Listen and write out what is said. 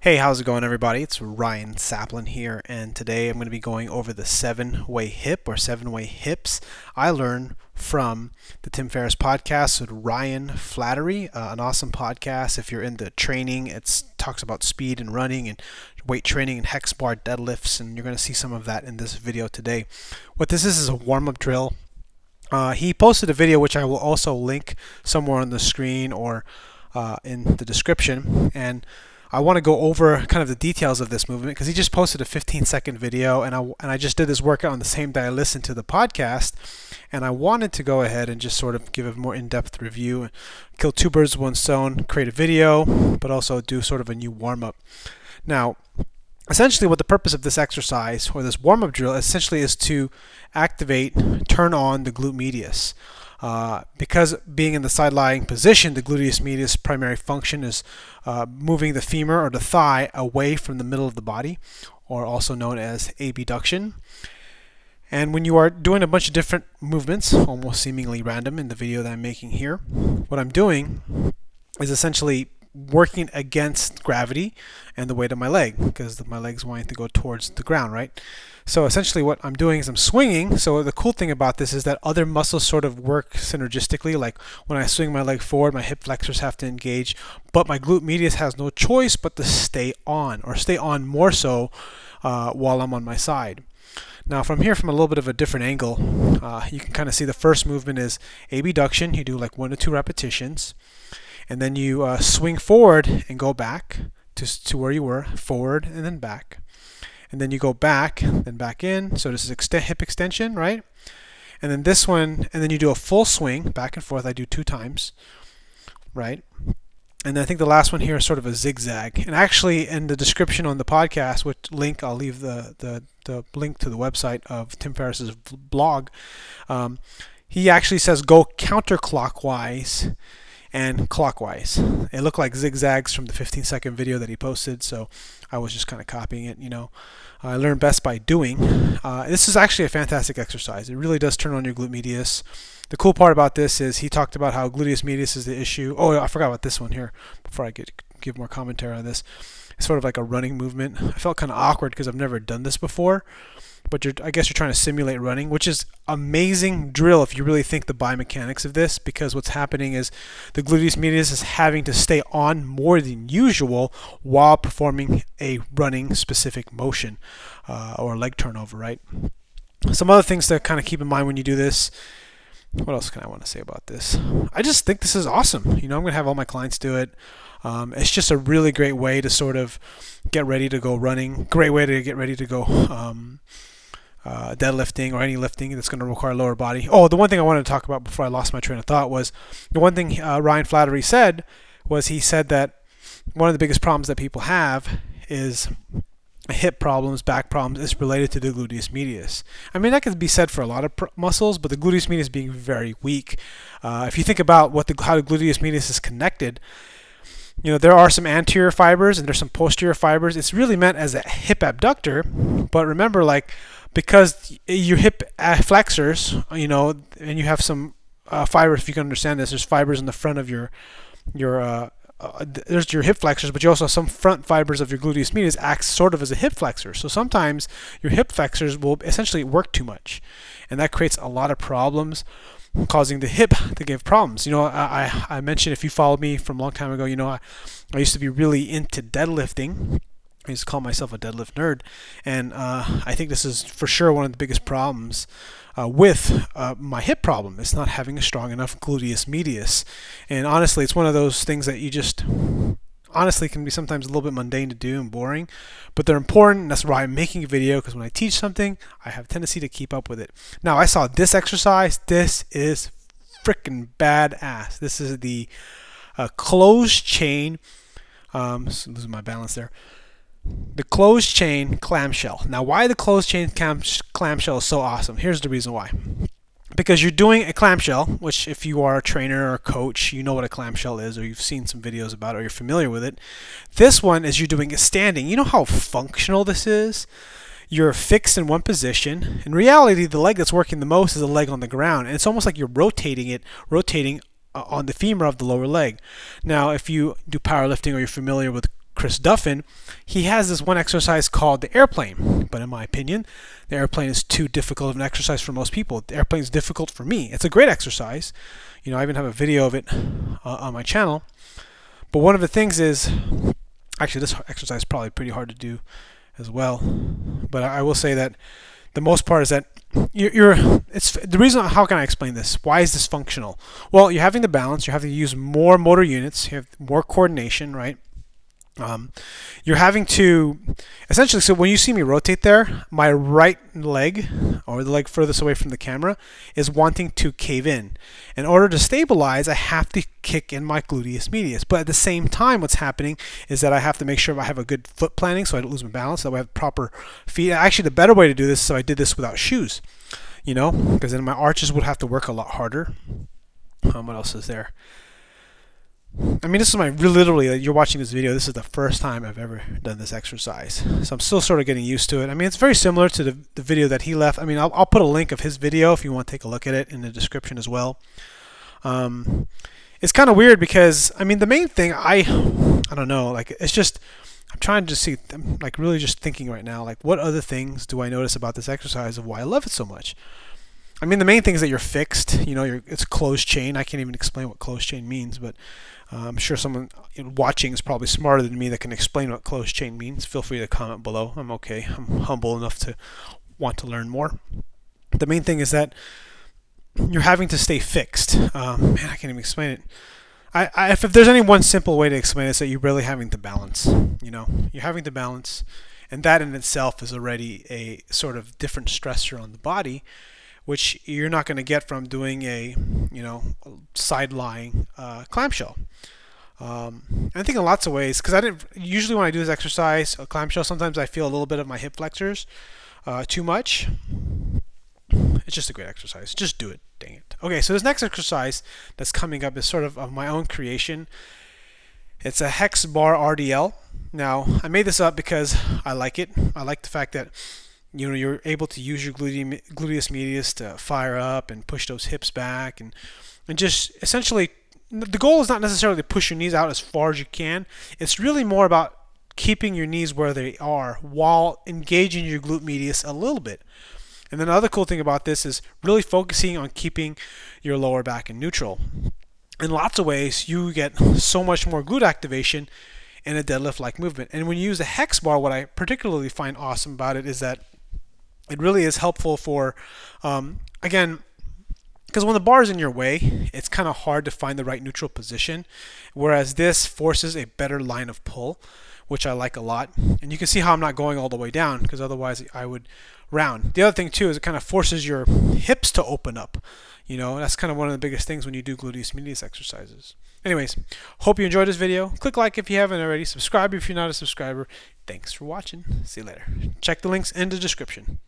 Hey, how's it going, everybody? It's Ryan Saplin here, and today I'm going to be going over the 7-way hip or 7-way hips I learned from the Tim Ferris podcast with Ryan Flahtery, an awesome podcast. If you're into training, it talks about speed and running and weight training and hex bar deadlifts, and you're going to see some of that in this video today. What this is a warm-up drill. He posted a video which I will also link somewhere on the screen or in the description, and I want to go over kind of the details of this movement because he just posted a 15-second video, and I just did this workout on the same day I listened to the podcast, and I wanted to go ahead and just sort of give a more in-depth review, kill two birds with one stone, create a video, but also do sort of a new warm-up. Now, essentially what the purpose of this exercise or this warm-up drill essentially is to activate, turn on the glute medius. Because being in the side-lying position, the gluteus medius primary function is moving the femur or the thigh away from the middle of the body, or also known as abduction. And when you are doing a bunch of different movements, almost seemingly random in the video that I'm making here, what I'm doing is essentially working against gravity and the weight of my leg, because my leg's wanting to go towards the ground, right? So essentially what I'm doing is I'm swinging. So the cool thing about this is that other muscles sort of work synergistically. Like when I swing my leg forward, my hip flexors have to engage, but my glute medius has no choice but to stay on, or stay on more so while I'm on my side. Now from here, from a little bit of a different angle, you can kind of see the first movement is abduction. You do like 1 to 2 repetitions, and then you swing forward and go back to where you were, forward and then back. And then you go back, then back in. So this is hip extension, right? And then this one, and then you do a full swing, back and forth. I do 2 times, right? And then I think the last one here is sort of a zigzag. And actually in the description on the podcast, which link, I'll leave the link to the website of Tim Ferriss's blog, he actually says go counterclockwise and clockwise. It looked like zigzags from the 15-second video that he posted, so I was just kind of copying it, you know. I learned best by doing. This is actually a fantastic exercise. It really does turn on your glute medius. The cool part about this is he talked about how gluteus medius is the issue. Oh, I forgot about this one here before I give more commentary on this. It's sort of like a running movement. I felt kind of awkward because I've never done this before. But I guess you're trying to simulate running, which is amazing drill if you really think the biomechanics of this, because what's happening is the gluteus medius is having to stay on more than usual while performing a running specific motion or leg turnover, right? Some other things to kind of keep in mind when you do this. What else can I want to say about this? I just think this is awesome. You know, I'm going to have all my clients do it. It's just a really great way to sort of get ready to go running. Great way to get ready to go deadlifting or any lifting that's going to require lower body. Oh, the one thing I wanted to talk about before I lost my train of thought was the one thing Ryan Flahtery said was he said that one of the biggest problems that people have is hip problems, back problems, is related to the gluteus medius. I mean, that could be said for a lot of muscles, but the gluteus medius being very weak. If you think about how the gluteus medius is connected, you know, there are some anterior fibers and there's some posterior fibers. It's really meant as a hip abductor, but remember, like, because your hip flexors, you know, and you have some fibers, if you can understand this, there's fibers in the front of there's your hip flexors, but you also have some front fibers of your gluteus medius acts sort of as a hip flexor. So sometimes your hip flexors will essentially work too much, and that creates a lot of problems, causing the hip to give problems. You know, I mentioned, if you followed me from a long time ago, you know, I used to be really into deadlifting. I used to call myself a deadlift nerd, and I think this is for sure one of the biggest problems with my hip problem. It's not having a strong enough gluteus medius, and honestly, it's one of those things that you just honestly can be sometimes a little bit mundane to do and boring, but they're important, and that's why I'm making a video, because when I teach something, I have a tendency to keep up with it. Now, I saw this exercise. This is freaking badass. This is the closed chain. Losing my balance there. The closed chain clamshell. Now, why the closed chain clamshell is so awesome? Here's the reason why. Because you're doing a clamshell, which if you are a trainer or a coach, you know what a clamshell is, or you've seen some videos about it, or you're familiar with it. This one is you're doing it standing. You know how functional this is? You're fixed in one position. In reality, the leg that's working the most is the leg on the ground, and it's almost like you're rotating on the femur of the lower leg. Now, if you do powerlifting or you're familiar with Chris Duffin, he has this one exercise called the airplane. But in my opinion, the airplane is too difficult of an exercise for most people. The airplane is difficult for me. It's a great exercise. You know, I even have a video of it on my channel. But one of the things is, actually this exercise is probably pretty hard to do as well. But I will say that the most part is that it's the reason. How can I explain this? Why is this functional? Well, you're having to balance. You're having to use more motor units. You have more coordination, right? You're having to essentially. So when you see me rotate there, my right leg, or the leg furthest away from the camera, is wanting to cave in. In order to stabilize, I have to kick in my gluteus medius. But at the same time, what's happening is that I have to make sure I have a good foot planning, so I don't lose my balance. So I have proper feet. Actually, the better way to do this, so I did this without shoes. You know, because then my arches would have to work a lot harder. What else is there? I mean, this is literally, you're watching this video, this is the first time I've ever done this exercise. So I'm still sort of getting used to it. I mean, it's very similar to the video that he left. I mean, I'll put a link of his video if you want to take a look at it in the description as well. It's kind of weird because, I mean, the main thing, I don't know, like, it's just, I'm trying to see, I'm like really just thinking right now, like, what other things do I notice about this exercise of why I love it so much? I mean, the main thing is that you're fixed. You know, it's closed chain. I can't even explain what closed chain means, but I'm sure someone watching is probably smarter than me that can explain what closed chain means. Feel free to comment below. I'm okay. I'm humble enough to want to learn more. The main thing is that you're having to stay fixed. Man, I can't even explain it. If there's any one simple way to explain it, it's that you're really having to balance. You know, you're having to balance, and that in itself is already a sort of different stressor on the body, which you're not going to get from doing a, you know, side-lying clamshell. I think in lots of ways, because usually when I do this exercise, a clamshell, sometimes I feel a little bit of my hip flexors too much. It's just a great exercise. Just do it. Dang it. Okay, so this next exercise that's coming up is sort of my own creation. It's a Hex Bar Rdl. Now, I made this up because I like it. I like the fact that, you know, you're able to use your gluteus medius to fire up and push those hips back, and just essentially, the goal is not necessarily to push your knees out as far as you can. It's really more about keeping your knees where they are while engaging your glute medius a little bit. And then the other cool thing about this is really focusing on keeping your lower back in neutral. In lots of ways, you get so much more glute activation in a deadlift-like movement. And when you use the Hex bar, what I particularly find awesome about it is that it really is helpful for, again, because when the bar is in your way, it's kind of hard to find the right neutral position, whereas this forces a better line of pull, which I like a lot. And you can see how I'm not going all the way down, because otherwise I would round. The other thing too is it kind of forces your hips to open up. You know, that's kind of one of the biggest things when you do gluteus medius exercises. Anyways, hope you enjoyed this video. Click like if you haven't already. Subscribe if you're not a subscriber. Thanks for watching. See you later. Check the links in the description.